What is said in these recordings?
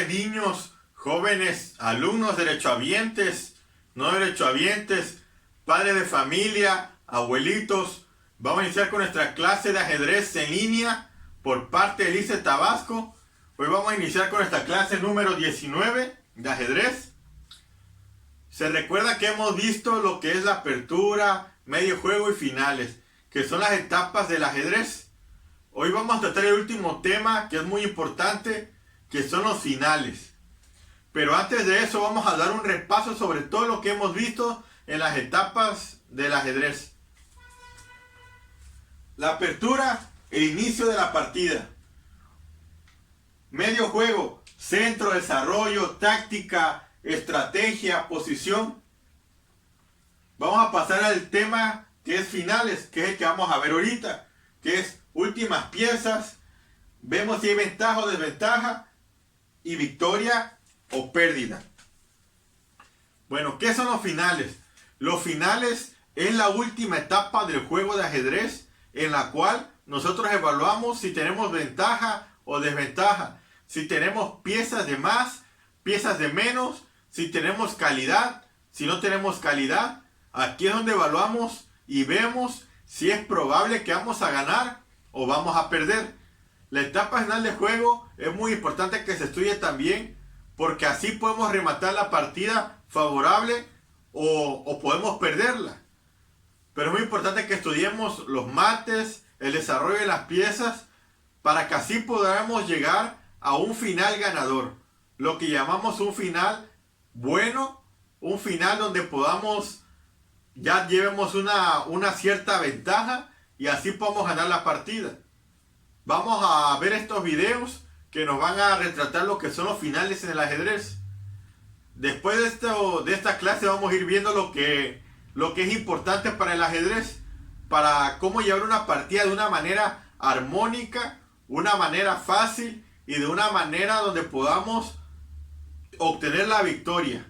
niños, jóvenes, alumnos, derechohabientes, no derechohabientes, padres de familia, abuelitos? Vamos a iniciar con nuestra clase de ajedrez en línea por parte de ICE Tabasco. Hoy vamos a iniciar con nuestra clase número 19 de ajedrez. Se recuerda que hemos visto lo que es la apertura, medio juego y finales, que son las etapas del ajedrez. Hoy vamos a tratar el último tema, que es muy importante, que son los finales. Pero antes de eso vamos a dar un repaso sobre todo lo que hemos visto en las etapas del ajedrez. La apertura, el inicio de la partida. Medio juego, centro, desarrollo, táctica, estrategia, posición. Vamos a pasar al tema que es finales, que es el que vamos a ver ahorita, que es últimas piezas. Vemos si hay ventaja o desventaja y victoria o pérdida. Bueno, ¿qué son los finales? Los finales es la última etapa del juego de ajedrez en la cual nosotros evaluamos si tenemos ventaja o desventaja, si tenemos piezas de más, piezas de menos, si tenemos calidad, si no tenemos calidad. Aquí es donde evaluamos y vemos si es probable que vamos a ganar o vamos a perder. La etapa final del juego es muy importante que se estudie también, porque así podemos rematar la partida favorable o podemos perderla. Pero es muy importante que estudiemos los mates, el desarrollo de las piezas, para que así podamos llegar a un final ganador. Lo que llamamos un final bueno, un final donde podamos, ya llevemos una cierta ventaja y así podamos ganar la partida. Vamos a ver estos videos que nos van a retratar lo que son los finales en el ajedrez. Después de esta clase vamos a ir viendo lo que es importante para el ajedrez, para cómo llevar una partida de una manera armónica, una manera fácil y de una manera donde podamos obtener la victoria.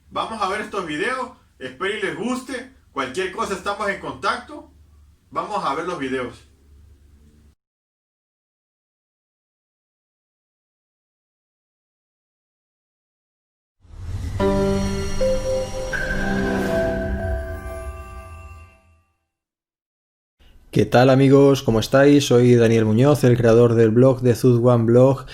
Vamos a ver estos videos, espero y les guste. Cualquier cosa estamos en contacto. Vamos a ver los videos. ¿Qué tal amigos? ¿Cómo estáis? Soy Daniel Muñoz, el creador del blog de Zuzwan Blog,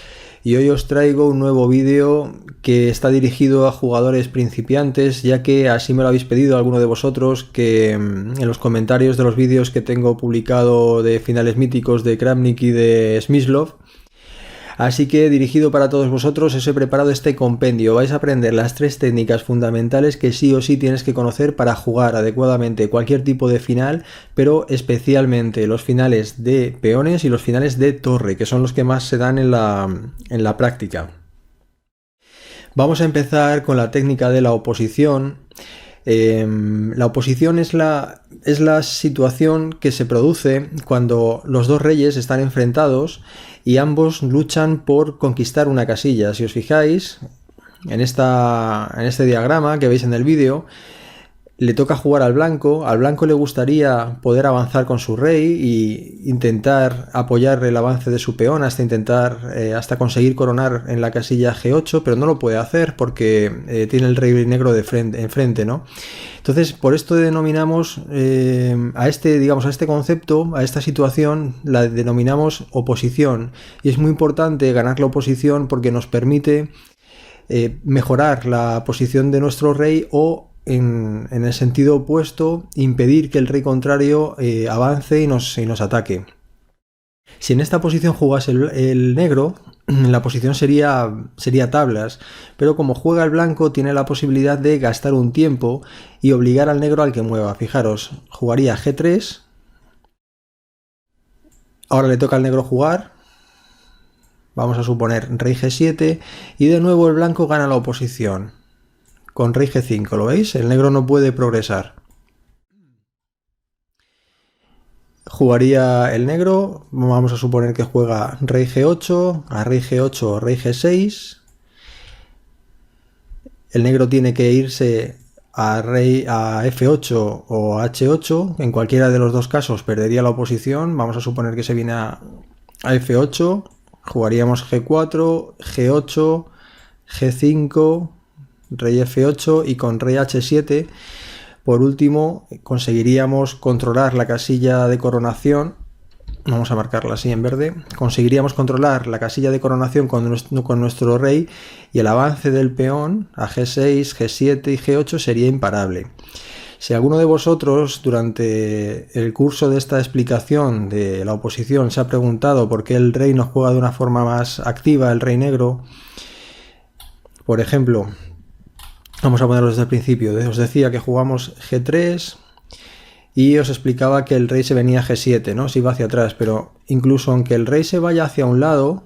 y hoy os traigo un nuevo vídeo que está dirigido a jugadores principiantes, ya que así me lo habéis pedido alguno de vosotros, que en los comentarios de los vídeos que tengo publicado de finales míticos de Kramnik y de Smyslov. Así que, dirigido para todos vosotros, os he preparado este compendio. Vais a aprender las 3 técnicas fundamentales que sí o sí tienes que conocer para jugar adecuadamente cualquier tipo de final, pero especialmente los finales de peones y los finales de torre, que son los que más se dan en la práctica. Vamos a empezar con la técnica de la oposición. La oposición es la situación que se produce cuando los dos reyes están enfrentados y ambos luchan por conquistar una casilla. Si os fijáis en este diagrama que veis en el vídeo, le toca jugar al blanco le gustaría poder avanzar con su rey e intentar apoyar el avance de su peón hasta conseguir coronar en la casilla G8, pero no lo puede hacer porque tiene el rey negro enfrente, ¿no? Entonces, por esto denominamos a este concepto, a esta situación, la denominamos oposición, y es muy importante ganar la oposición porque nos permite mejorar la posición de nuestro rey o, en el sentido opuesto, impedir que el rey contrario avance y nos ataque. Si en esta posición jugase el negro, la posición sería tablas, pero como juega el blanco tiene la posibilidad de gastar un tiempo y obligar al negro al que mueva. Fijaros, jugaría G3, ahora le toca al negro jugar, vamos a suponer rey G7, y de nuevo el blanco gana la oposición con rey G5, ¿lo veis? El negro no puede progresar. Jugaría el negro, vamos a suponer que juega rey G8, a rey G8, rey G6. El negro tiene que irse a F8 o H8, en cualquiera de los dos casos perdería la oposición. Vamos a suponer que se viene a F8, jugaríamos G4, G8, G5, rey F8 y con rey H7, por último, conseguiríamos controlar la casilla de coronación. Vamos a marcarla así en verde. Conseguiríamos controlar la casilla de coronación con nuestro rey, y el avance del peón a G6, G7 y G8 sería imparable. Si alguno de vosotros durante el curso de esta explicación de la oposición se ha preguntado por qué el rey no juega de una forma más activa, el rey negro, por ejemplo, vamos a ponerlo desde el principio. Os decía que jugamos G3 y os explicaba que el rey se venía a G7, ¿no? Se iba hacia atrás, pero incluso aunque el rey se vaya hacia un lado,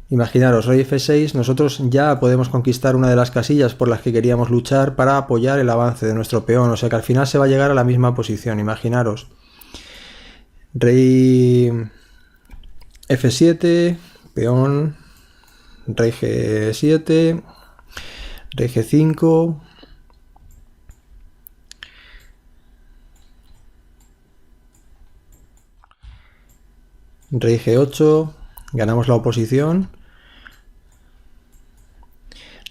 imaginaros, rey F6, nosotros ya podemos conquistar una de las casillas por las que queríamos luchar para apoyar el avance de nuestro peón, o sea que al final se va a llegar a la misma posición, imaginaros. Rey F7, peón, rey G7, rey G5, rey G8, ganamos la oposición,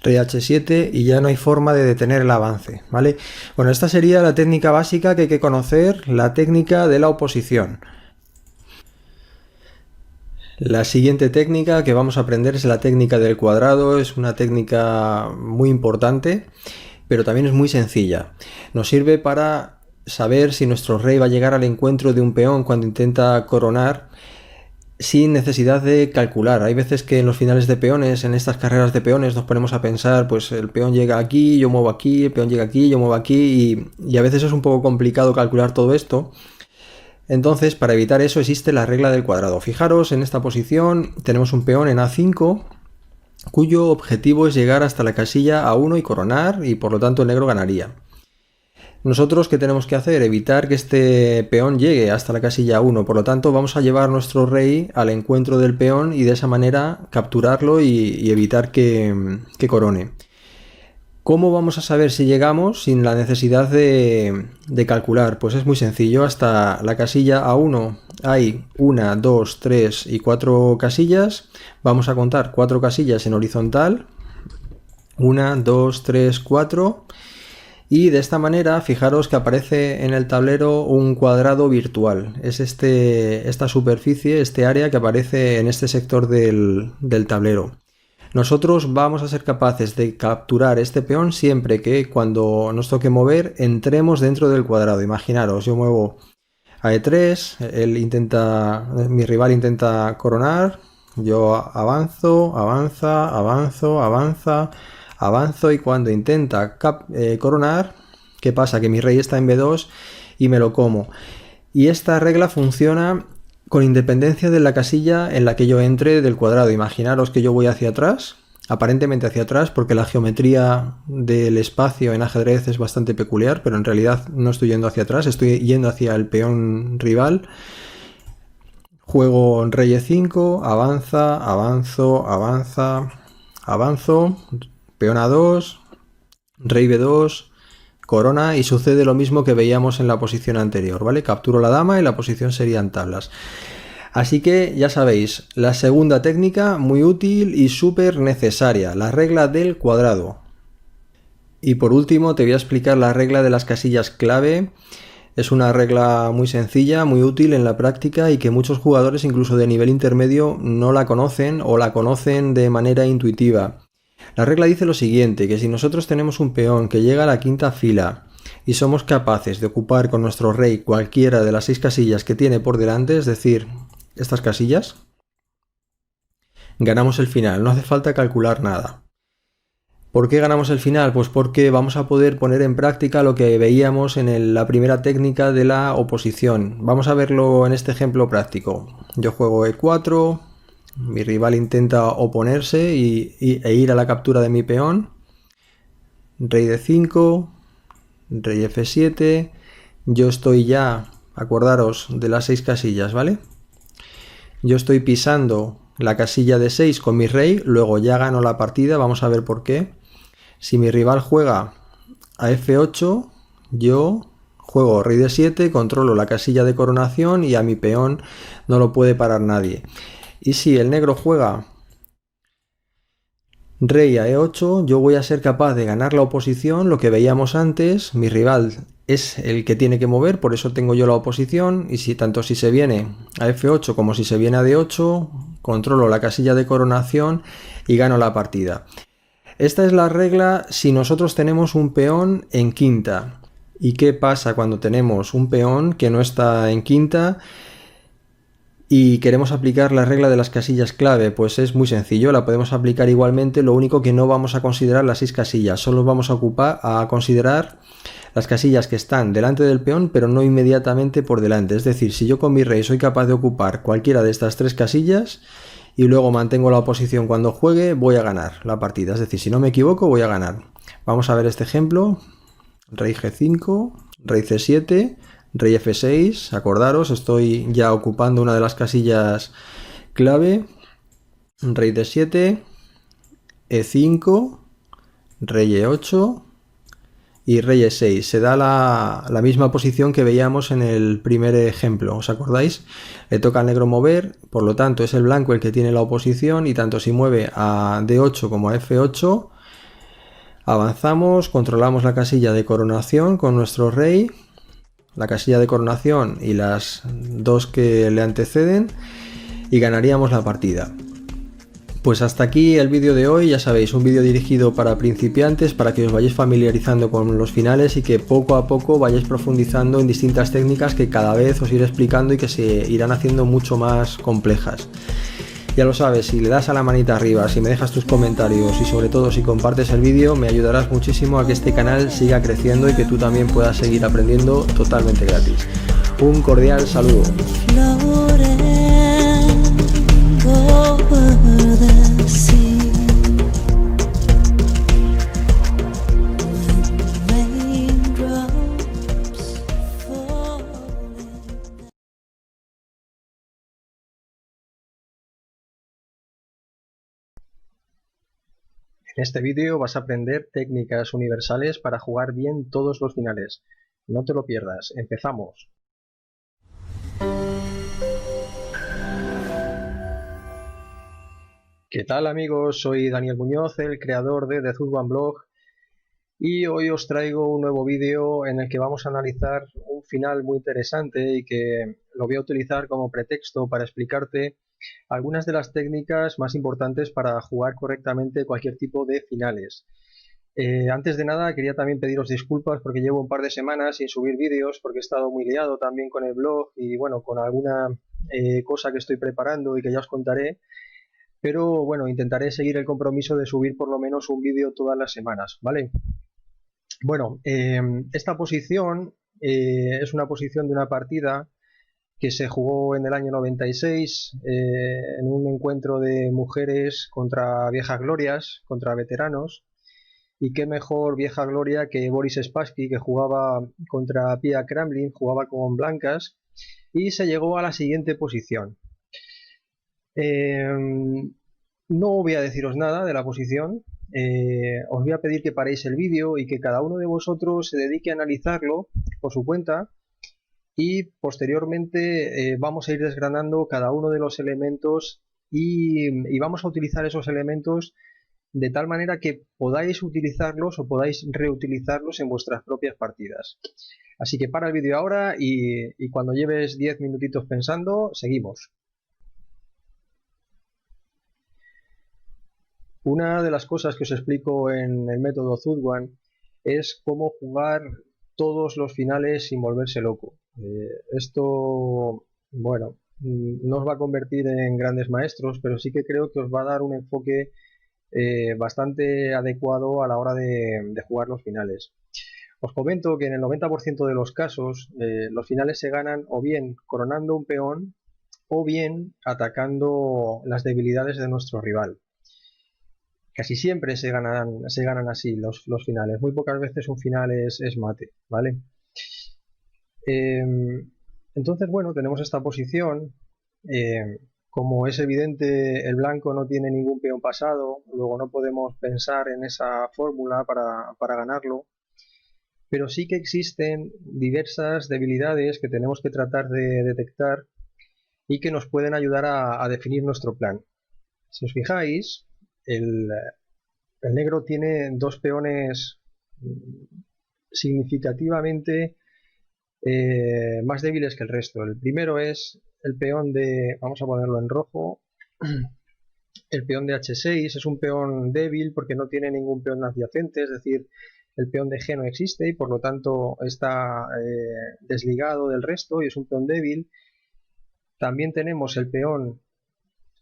rey H7 y ya no hay forma de detener el avance, ¿vale? Bueno, esta sería la técnica básica que hay que conocer, la técnica de la oposición. La siguiente técnica que vamos a aprender es la técnica del cuadrado. Es una técnica muy importante, pero también es muy sencilla. Nos sirve para saber si nuestro rey va a llegar al encuentro de un peón cuando intenta coronar, sin necesidad de calcular. Hay veces que en los finales de peones, en estas carreras de peones, nos ponemos a pensar, pues el peón llega aquí, yo muevo aquí, el peón llega aquí, yo muevo aquí, y a veces es un poco complicado calcular todo esto. Entonces, para evitar eso existe la regla del cuadrado. Fijaros, en esta posición tenemos un peón en A5, cuyo objetivo es llegar hasta la casilla A1 y coronar, y por lo tanto el negro ganaría. Nosotros, ¿qué tenemos que hacer? Evitar que este peón llegue hasta la casilla 1, por lo tanto vamos a llevar nuestro rey al encuentro del peón y de esa manera capturarlo y evitar que corone. ¿Cómo vamos a saber si llegamos sin la necesidad de calcular? Pues es muy sencillo. Hasta la casilla A1 hay 1, 2, 3 y 4 casillas. Vamos a contar 4 casillas en horizontal. 1, 2, 3, 4. Y de esta manera, fijaros que aparece en el tablero un cuadrado virtual. Es esta superficie, este área que aparece en este sector del tablero. Nosotros vamos a ser capaces de capturar este peón siempre que cuando nos toque mover entremos dentro del cuadrado. Imaginaros, yo muevo a E3, mi rival intenta coronar, yo avanzo, avanzo y cuando intenta coronar, ¿qué pasa? Que mi rey está en B2 y me lo como. Y esta regla funciona con independencia de la casilla en la que yo entre del cuadrado. Imaginaros que yo voy hacia atrás, aparentemente hacia atrás, porque la geometría del espacio en ajedrez es bastante peculiar, pero en realidad no estoy yendo hacia atrás, estoy yendo hacia el peón rival. Juego rey E5, avanzo, peón A2, rey B2, corona, y sucede lo mismo que veíamos en la posición anterior, ¿vale? Capturo la dama y la posición sería en tablas. Así que ya sabéis, la segunda técnica muy útil y súper necesaria, la regla del cuadrado. Y por último te voy a explicar la regla de las casillas clave. Es una regla muy sencilla, muy útil en la práctica y que muchos jugadores, incluso de nivel intermedio, no la conocen o la conocen de manera intuitiva. La regla dice lo siguiente, que si nosotros tenemos un peón que llega a la quinta fila y somos capaces de ocupar con nuestro rey cualquiera de las 6 casillas que tiene por delante, es decir, estas casillas, ganamos el final, no hace falta calcular nada. ¿Por qué ganamos el final? Pues porque vamos a poder poner en práctica lo que veíamos en la primera técnica de la oposición. Vamos a verlo en este ejemplo práctico. Yo juego E4, mi rival intenta oponerse e ir a la captura de mi peón. Rey D5, rey F7. Yo estoy ya, acordaros, de las 6 casillas, ¿vale? Yo estoy pisando la casilla de 6 con mi rey, luego ya gano la partida, vamos a ver por qué. Si mi rival juega a F8, yo juego rey D7, controlo la casilla de coronación y a mi peón no lo puede parar nadie. Y si el negro juega Rey a E8, yo voy a ser capaz de ganar la oposición, lo que veíamos antes, mi rival es el que tiene que mover, por eso tengo yo la oposición, y si tanto si se viene a F8 como si se viene a D8, controlo la casilla de coronación y gano la partida. Esta es la regla si nosotros tenemos un peón en quinta. ¿Y qué pasa cuando tenemos un peón que no está en quinta y queremos aplicar la regla de las casillas clave? Pues es muy sencillo, la podemos aplicar igualmente, lo único que no vamos a considerar las 6 casillas, solo vamos a considerar las casillas que están delante del peón pero no inmediatamente por delante. Es decir, si yo con mi rey soy capaz de ocupar cualquiera de estas 3 casillas y luego mantengo la oposición cuando juegue, voy a ganar la partida. Es decir, si no me equivoco, voy a ganar. Vamos a ver este ejemplo. Rey G5, rey C7, rey F6. Acordaros, estoy ya ocupando una de las casillas clave. Rey D7, E5, rey E8 y rey E6. Se da la misma posición que veíamos en el primer ejemplo, ¿os acordáis? Le toca al negro mover, por lo tanto es el blanco el que tiene la oposición, y tanto si mueve a D8 como a F8, avanzamos, controlamos la casilla de coronación con nuestro rey, la casilla de coronación y las 2 que le anteceden, y ganaríamos la partida. Pues hasta aquí el vídeo de hoy, ya sabéis, un vídeo dirigido para principiantes, para que os vayáis familiarizando con los finales y que poco a poco vayáis profundizando en distintas técnicas que cada vez os iré explicando y que se irán haciendo mucho más complejas. Ya lo sabes, si le das a la manita arriba, si me dejas tus comentarios y sobre todo si compartes el vídeo, me ayudarás muchísimo a que este canal siga creciendo y que tú también puedas seguir aprendiendo totalmente gratis. Un cordial saludo. En este vídeo vas a aprender técnicas universales para jugar bien todos los finales. No te lo pierdas, empezamos. ¿Qué tal amigos? Soy Daniel Muñoz, el creador de The Zud One Blog, y hoy os traigo un nuevo vídeo en el que vamos a analizar un final muy interesante y que lo voy a utilizar como pretexto para explicarte algunas de las técnicas más importantes para jugar correctamente cualquier tipo de finales. Antes de nada quería también pediros disculpas porque llevo un par de semanas sin subir vídeos porque he estado muy liado también con el blog y bueno, con alguna cosa que estoy preparando y que ya os contaré. Pero bueno, intentaré seguir el compromiso de subir por lo menos un vídeo todas las semanas, ¿vale? Bueno, esta posición es una posición de una partida que se jugó en el año 96 en un encuentro de mujeres contra viejas glorias, contra veteranos. Y qué mejor vieja gloria que Boris Spassky, que jugaba contra Pia Kramlin, jugaba con blancas y se llegó a la siguiente posición. No voy a deciros nada de la posición, os voy a pedir que paréis el vídeo y que cada uno de vosotros se dedique a analizarlo por su cuenta y posteriormente vamos a ir desgranando cada uno de los elementos y vamos a utilizar esos elementos de tal manera que podáis utilizarlos o podáis reutilizarlos en vuestras propias partidas. Así que para el vídeo ahora y cuando lleves 10 minutitos pensando, seguimos. Una de las cosas que os explico en el método Zud One es cómo jugar todos los finales sin volverse loco. Esto, bueno, no os va a convertir en grandes maestros, pero sí que creo que os va a dar un enfoque bastante adecuado a la hora de jugar los finales. Os comento que en el 90% de los casos los finales se ganan o bien coronando un peón o bien atacando las debilidades de nuestro rival. Casi siempre se ganan así los finales. Muy pocas veces un final es mate, ¿vale? Entonces, bueno, tenemos esta posición. Como es evidente, el blanco no tiene ningún peón pasado, luego no podemos pensar en esa fórmula para ganarlo. Pero sí que existen diversas debilidades que tenemos que tratar de detectar y que nos pueden ayudar a definir nuestro plan. Si os fijáis, el negro tiene dos peones significativamente más débiles que el resto. El primero es el peón de, vamos a ponerlo en rojo, el peón de H6. Es un peón débil porque no tiene ningún peón adyacente, es decir, el peón de G no existe y por lo tanto está desligado del resto y es un peón débil. También tenemos el peón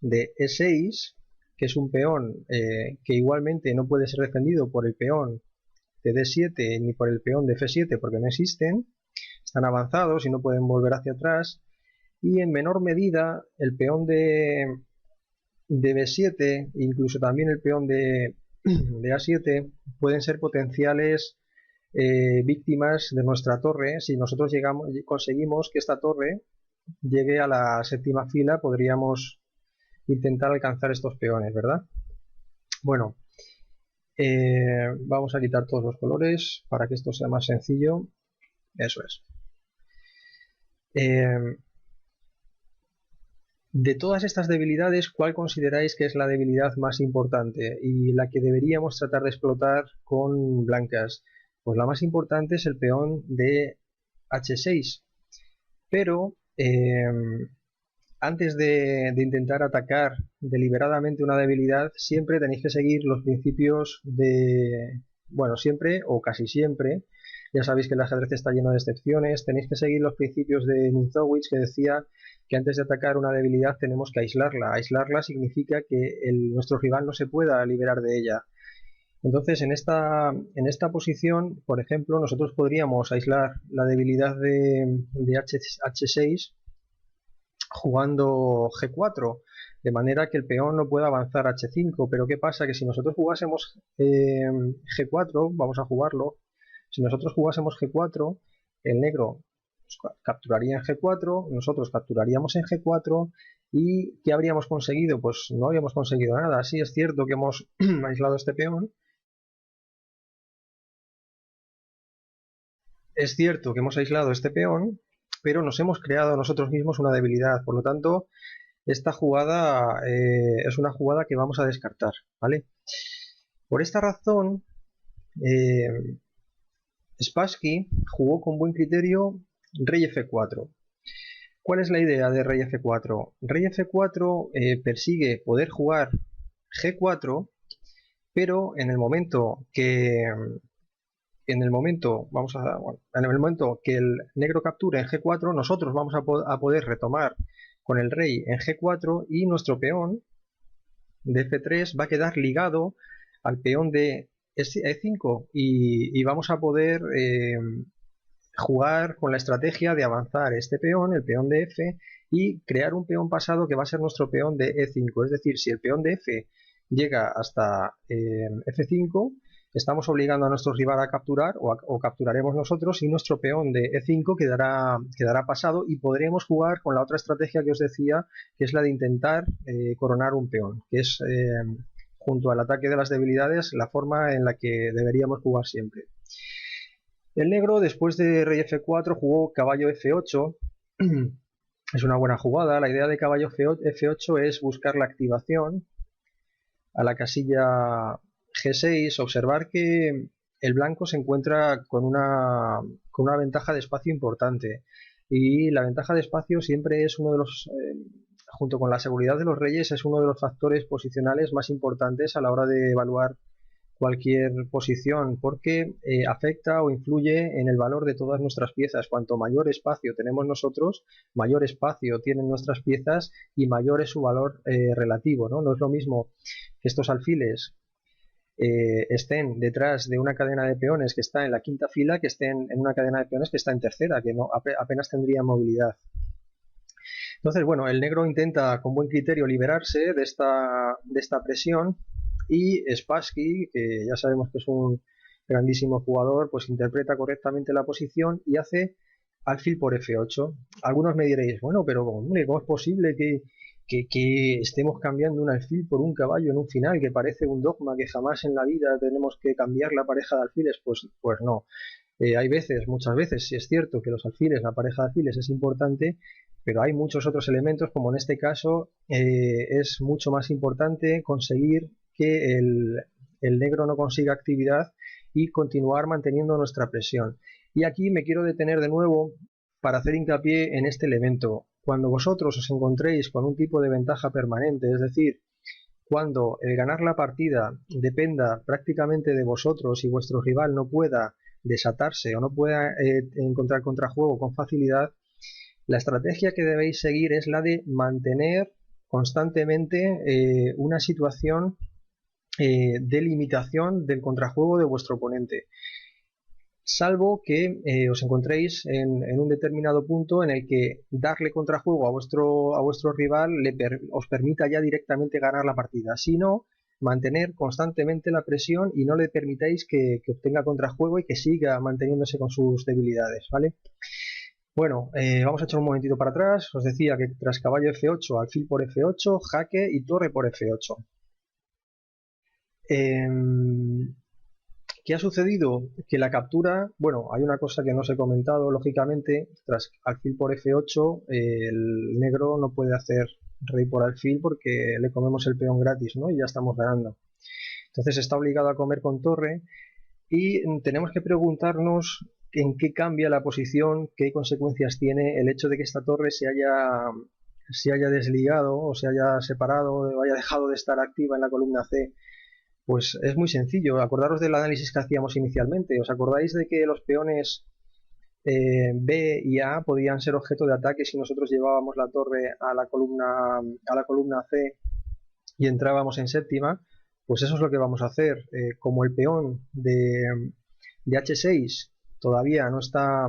de E6, que es un peón que igualmente no puede ser defendido por el peón de D7 ni por el peón de F7 porque no existen, están avanzados y no pueden volver hacia atrás. Y en menor medida el peón de B7, incluso también el peón de A7 pueden ser potenciales víctimas de nuestra torre. Si nosotros conseguimos que esta torre llegue a la séptima fila, podríamos intentar alcanzar estos peones, ¿verdad? Bueno, vamos a quitar todos los colores para que esto sea más sencillo. Eso es. De todas estas debilidades, ¿cuál consideráis que es la debilidad más importante y la que deberíamos tratar de explotar con blancas? Pues la más importante es el peón de H6. Pero antes de intentar atacar deliberadamente una debilidad, siempre tenéis que seguir los principios de... Bueno, siempre o casi siempre, ya sabéis que el ajedrez está lleno de excepciones, tenéis que seguir los principios de Nimzowitsch, que decía que antes de atacar una debilidad tenemos que aislarla. Aislarla significa que nuestro rival no se pueda liberar de ella. Entonces, en esta posición, por ejemplo, nosotros podríamos aislar la debilidad de H6 jugando G4, de manera que el peón no pueda avanzar H5. Pero ¿qué pasa? Que si nosotros jugásemos G4, vamos a jugarlo, si nosotros jugásemos G4, el negro capturaría en G4, nosotros capturaríamos en G4, ¿y qué habríamos conseguido? Pues no habríamos conseguido nada. Sí es cierto que hemos aislado este peón, es cierto que hemos aislado este peón, pero nos hemos creado nosotros mismos una debilidad. Por lo tanto, esta jugada es una jugada que vamos a descartar, ¿vale? Por esta razón, Spassky jugó con buen criterio rey F4. ¿Cuál es la idea de rey F4? Rey F4 persigue poder jugar G4, pero en el momento que el negro capture en G4, nosotros vamos a poder retomar con el rey en G4 y nuestro peón de F3 va a quedar ligado al peón de E5 y vamos a poder jugar con la estrategia de avanzar este peón, el peón de F, y crear un peón pasado que va a ser nuestro peón de E5. Es decir, si el peón de F llega hasta F5, estamos obligando a nuestro rival a capturar o capturaremos nosotros y nuestro peón de E5 quedará pasado y podremos jugar con la otra estrategia que os decía, que es la de intentar coronar un peón, que es junto al ataque de las debilidades la forma en la que deberíamos jugar siempre. El negro, después de rey F4, jugó caballo F8. Es una buena jugada. La idea de caballo F8 es buscar la activación a la casilla G6, observar que el blanco se encuentra con una ventaja de espacio importante, y la ventaja de espacio siempre es uno de los, junto con la seguridad de los reyes, es uno de los factores posicionales más importantes a la hora de evaluar cualquier posición, porque afecta o influye en el valor de todas nuestras piezas. Cuanto mayor espacio tenemos nosotros, mayor espacio tienen nuestras piezas y mayor es su valor relativo, ¿no? No es lo mismo que estos alfiles estén detrás de una cadena de peones que está en la quinta fila, que estén en una cadena de peones que está en tercera, que no apenas tendría movilidad. Entonces, bueno, el negro intenta con buen criterio liberarse de esta presión, y Spassky, que ya sabemos que es un grandísimo jugador, pues interpreta correctamente la posición y hace alfil por F8. Algunos me diréis, bueno, pero hombre, ¿cómo es posible que estemos cambiando un alfil por un caballo en un final, que parece un dogma, que jamás en la vida tenemos que cambiar la pareja de alfiles? Pues no. Hay veces, muchas veces, sí es cierto que los alfiles, la pareja de alfiles es importante, pero hay muchos otros elementos, como en este caso es mucho más importante conseguir que el negro no consiga actividad y continuar manteniendo nuestra presión. Y aquí me quiero detener de nuevo para hacer hincapié en este elemento. Cuando vosotros os encontréis con un tipo de ventaja permanente, es decir, cuando el ganar la partida dependa prácticamente de vosotros y vuestro rival no pueda desatarse o no pueda encontrar contrajuego con facilidad, la estrategia que debéis seguir es la de mantener constantemente una situación de limitación del contrajuego de vuestro oponente, salvo que os encontréis en un determinado punto en el que darle contrajuego a vuestro rival os permita ya directamente ganar la partida. Si no, mantener constantemente la presión y no le permitáis que obtenga contrajuego y que siga manteniéndose con sus debilidades, ¿vale? Bueno, vamos a echar un momentito para atrás. Os decía que tras caballo F8, alfil por F8, jaque y torre por F8. ¿Qué ha sucedido? Que la captura, bueno, hay una cosa que no os he comentado, lógicamente, tras alfil por F8, el negro no puede hacer rey por alfil porque le comemos el peón gratis, ¿no? Y ya estamos ganando. Entonces está obligado a comer con torre y tenemos que preguntarnos en qué cambia la posición, qué consecuencias tiene el hecho de que esta torre se haya desligado o se haya separado o haya dejado de estar activa en la columna C. Pues es muy sencillo, acordaros del análisis que hacíamos inicialmente. ¿Os acordáis de que los peones B y A podían ser objeto de ataque si nosotros llevábamos la torre a la columna C y entrábamos en séptima? Pues eso es lo que vamos a hacer. Como el peón de H6 todavía no está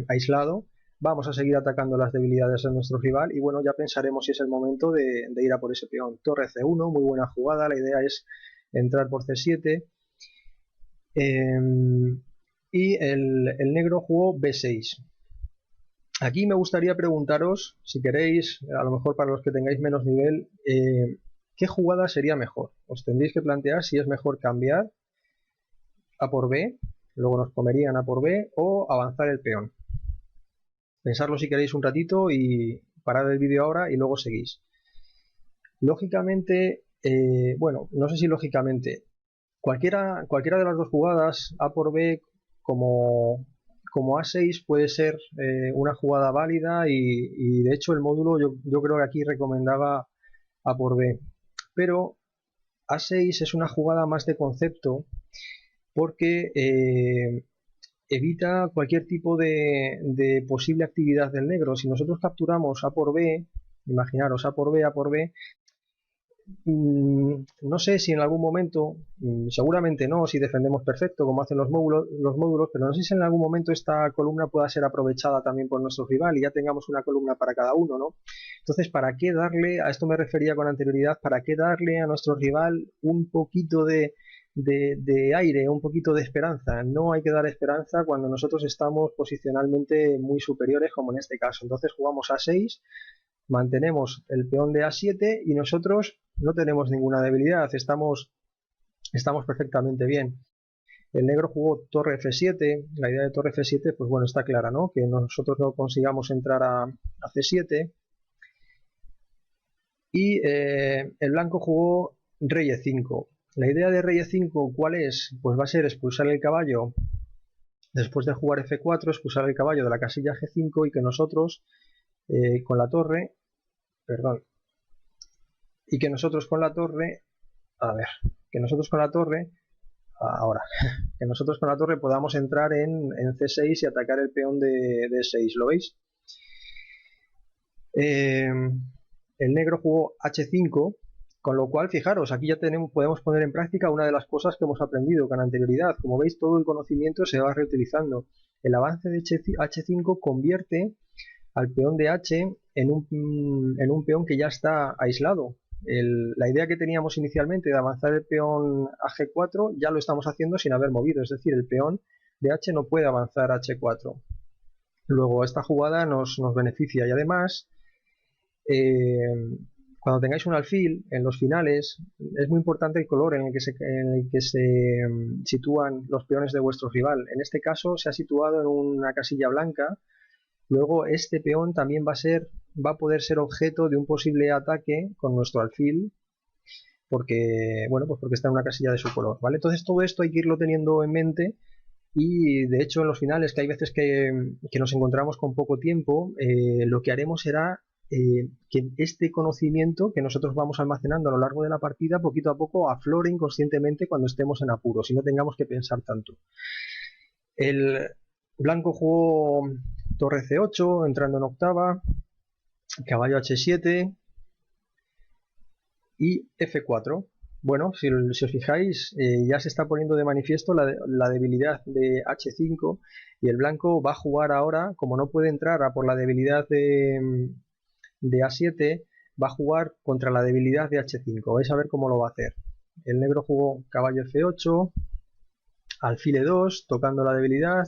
aislado, vamos a seguir atacando las debilidades de nuestro rival y bueno, ya pensaremos si es el momento de ir a por ese peón. Torre C1, muy buena jugada, la idea es entrar por C7 y el negro jugó B6. Aquí me gustaría preguntaros, si queréis, a lo mejor para los que tengáis menos nivel, ¿qué jugada sería mejor? Os tendréis que plantear si es mejor cambiar A por B, luego nos comerían A por B, o avanzar el peón. Pensadlo si queréis un ratito y parad el vídeo ahora y luego seguís. Lógicamente, bueno, no sé si lógicamente, cualquiera de las dos jugadas, A por B como A6 puede ser una jugada válida y de hecho el módulo yo creo que aquí recomendaba A por B. Pero A6 es una jugada más de concepto porque evita cualquier tipo de posible actividad del negro. Si nosotros capturamos A por B, imaginaros A por B, no sé si en algún momento, seguramente no, si defendemos perfecto como hacen los módulos, pero no sé si en algún momento esta columna pueda ser aprovechada también por nuestro rival y ya tengamos una columna para cada uno, ¿no? Entonces, ¿para qué darle, a esto me refería con anterioridad, para qué darle a nuestro rival un poquito de aire, un poquito de esperanza? No hay que dar esperanza cuando nosotros estamos posicionalmente muy superiores, como en este caso. Entonces jugamos A6, mantenemos el peón de A7 y nosotros no tenemos ninguna debilidad, estamos perfectamente bien. El negro jugó torre F7, la idea de torre F7 pues bueno, está clara, ¿no? Que nosotros no consigamos entrar a C7 y el blanco jugó rey E5. La idea de rey E5, ¿cuál es? Pues va a ser expulsar el caballo después de jugar F4, expulsar el caballo de la casilla G5 y que nosotros con la torre, perdón, y que nosotros con la torre, que nosotros con la torre podamos entrar en C6 y atacar el peón de D6, ¿lo veis? El negro jugó H5, con lo cual, fijaros, aquí ya podemos poner en práctica una de las cosas que hemos aprendido con anterioridad. Como veis, todo el conocimiento se va reutilizando. El avance de H5 convierte al peón de H en un peón que ya está aislado. La idea que teníamos inicialmente de avanzar el peón a G4 ya lo estamos haciendo sin haber movido, es decir, el peón de H no puede avanzar a H4. Luego esta jugada nos beneficia y además cuando tengáis un alfil en los finales es muy importante el color en el que se sitúan los peones de vuestro rival. En este caso se ha situado en una casilla blanca. Luego este peón también va a poder ser objeto de un posible ataque con nuestro alfil porque, bueno, pues porque está en una casilla de su color, ¿vale? Entonces todo esto hay que irlo teniendo en mente. Y de hecho en los finales, que hay veces que nos encontramos con poco tiempo, lo que haremos será que este conocimiento que nosotros vamos almacenando a lo largo de la partida, poquito a poco aflore inconscientemente cuando estemos en apuros y no tengamos que pensar tanto. El blanco jugó torre C8 entrando en octava, caballo H7 y F4. Bueno, si os fijáis, ya se está poniendo de manifiesto la debilidad de H5 y el blanco va a jugar ahora, como no puede entrar a por la debilidad de A7, va a jugar contra la debilidad de H5. Vais a ver cómo lo va a hacer. El negro jugó caballo F8, alfil E2, tocando la debilidad,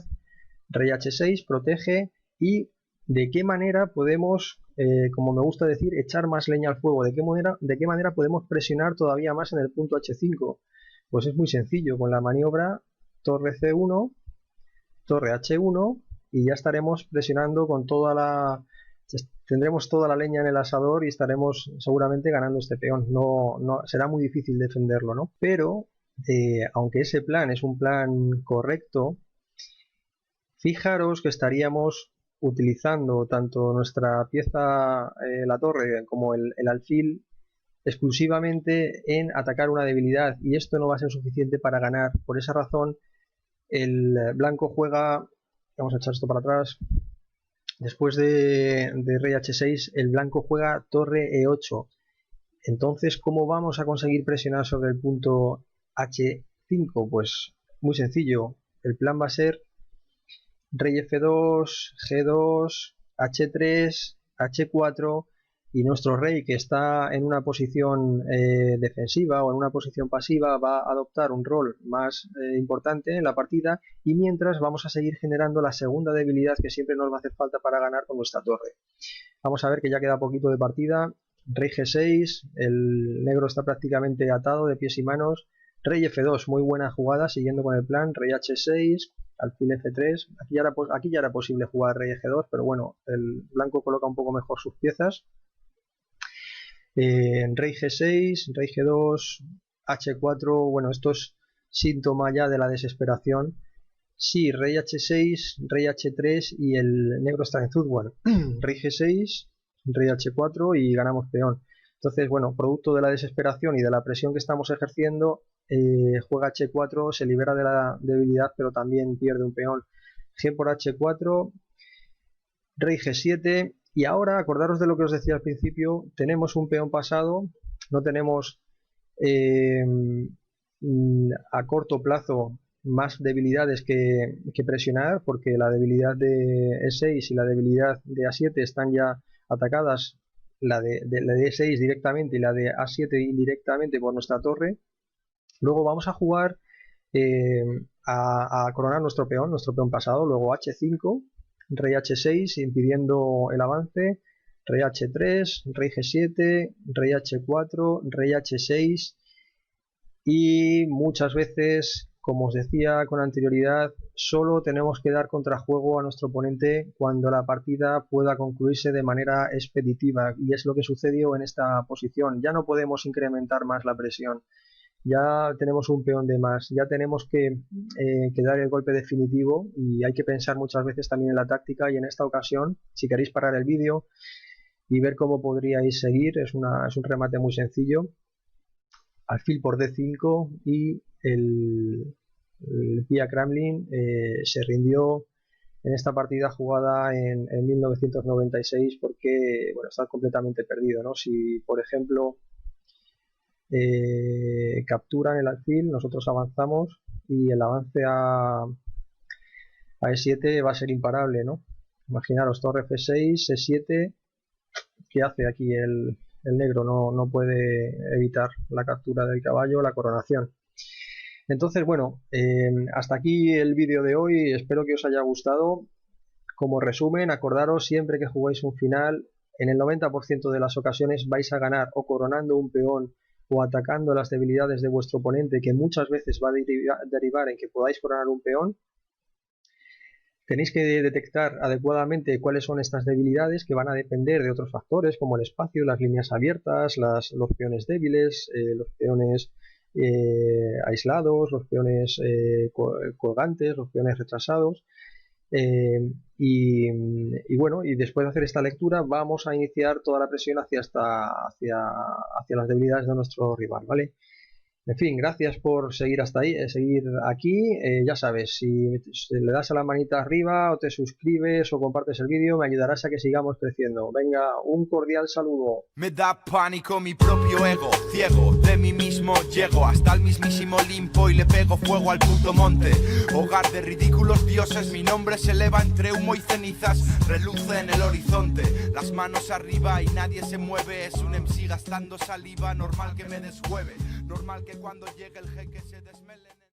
rey H6, protege, y de qué manera podemos, como me gusta decir, echar más leña al fuego, de qué manera podemos presionar todavía más en el punto H5. Pues es muy sencillo, con la maniobra torre C1, torre H1, y ya estaremos presionando con tendremos toda la leña en el asador y estaremos seguramente ganando este peón. No será muy difícil defenderlo, ¿no? Pero aunque ese plan es un plan correcto, fijaros que estaríamos utilizando tanto nuestra pieza, la torre, como el alfil, exclusivamente en atacar una debilidad, y esto no va a ser suficiente para ganar. Por esa razón el blanco juega, vamos a echar esto para atrás, después de rey H6 el blanco juega torre E8. Entonces, ¿cómo vamos a conseguir presionar sobre el punto H5? Pues muy sencillo, el plan va a ser rey F2, G2, H3, H4, y nuestro rey, que está en una posición defensiva o en una posición pasiva, va a adoptar un rol más importante en la partida, y mientras vamos a seguir generando la segunda debilidad que siempre nos va a hacer falta para ganar con nuestra torre. Vamos a ver que ya queda poquito de partida. Rey G6, el negro está prácticamente atado de pies y manos. Rey F2, muy buena jugada, siguiendo con el plan. Rey H6, alfil F3. Aquí ya era posible jugar rey G2, pero bueno, el blanco coloca un poco mejor sus piezas. Rey G6, rey G2, H4. Bueno, esto es síntoma ya de la desesperación. Sí, rey H6, rey H3 y el negro está en Zugwan. Rey G6, rey H4 y ganamos peón. Entonces, bueno, producto de la desesperación y de la presión que estamos ejerciendo, juega H4, se libera de la debilidad, pero también pierde un peón. G por H4, rey G7, y ahora acordaros de lo que os decía al principio, tenemos un peón pasado, no tenemos a corto plazo más debilidades que presionar, porque la debilidad de E6 y la debilidad de A7 están ya atacadas, la de E6 directamente y la de A7 indirectamente por nuestra torre. Luego vamos a jugar a coronar nuestro peón pasado, luego H5, rey H6 impidiendo el avance, rey H3, rey G7, rey H4, rey H6, y muchas veces, como os decía con anterioridad, solo tenemos que dar contrajuego a nuestro oponente cuando la partida pueda concluirse de manera expeditiva, y es lo que sucedió en esta posición. Ya no podemos incrementar más la presión, ya tenemos un peón de más, ya tenemos que dar el golpe definitivo, y hay que pensar muchas veces también en la táctica. Y en esta ocasión, si queréis parar el vídeo y ver cómo podríais seguir, es un remate muy sencillo. Alfil por D5 y el Pia Kremlin se rindió en esta partida jugada en 1996, porque bueno, está completamente perdido, ¿no? Si por ejemplo capturan el alfil, nosotros avanzamos y el avance a E7 va a ser imparable, ¿no? Imaginaros, torre F6, E7, ¿qué hace aquí el negro? No puede evitar la captura del caballo, la coronación. Entonces, bueno, hasta aquí el vídeo de hoy, espero que os haya gustado. Como resumen, acordaros siempre que juguéis un final, en el 90% de las ocasiones vais a ganar o coronando un peón o atacando las debilidades de vuestro oponente, que muchas veces va a derivar en que podáis coronar un peón. Tenéis que detectar adecuadamente cuáles son estas debilidades, que van a depender de otros factores como el espacio, las líneas abiertas, los peones débiles, los peones aislados, los peones colgantes, los peones retrasados. Y bueno, y después de hacer esta lectura vamos a iniciar toda la presión hacia las debilidades de nuestro rival, ¿vale? En fin, gracias por seguir hasta ahí, seguir aquí. Ya sabes, si le das a la manita arriba o te suscribes o compartes el vídeo, me ayudarás a que sigamos creciendo. Venga, un cordial saludo. Me da pánico mi propio ego, ciego de mí mismo llego hasta el mismísimo Olimpo y le pego fuego al puto monte. Hogar de ridículos dioses, mi nombre se eleva entre humo y cenizas, reluce en el horizonte. Las manos arriba y nadie se mueve, es un MC gastando saliva, normal que me deshueve, normal que cuando llegue el jeque se desmele.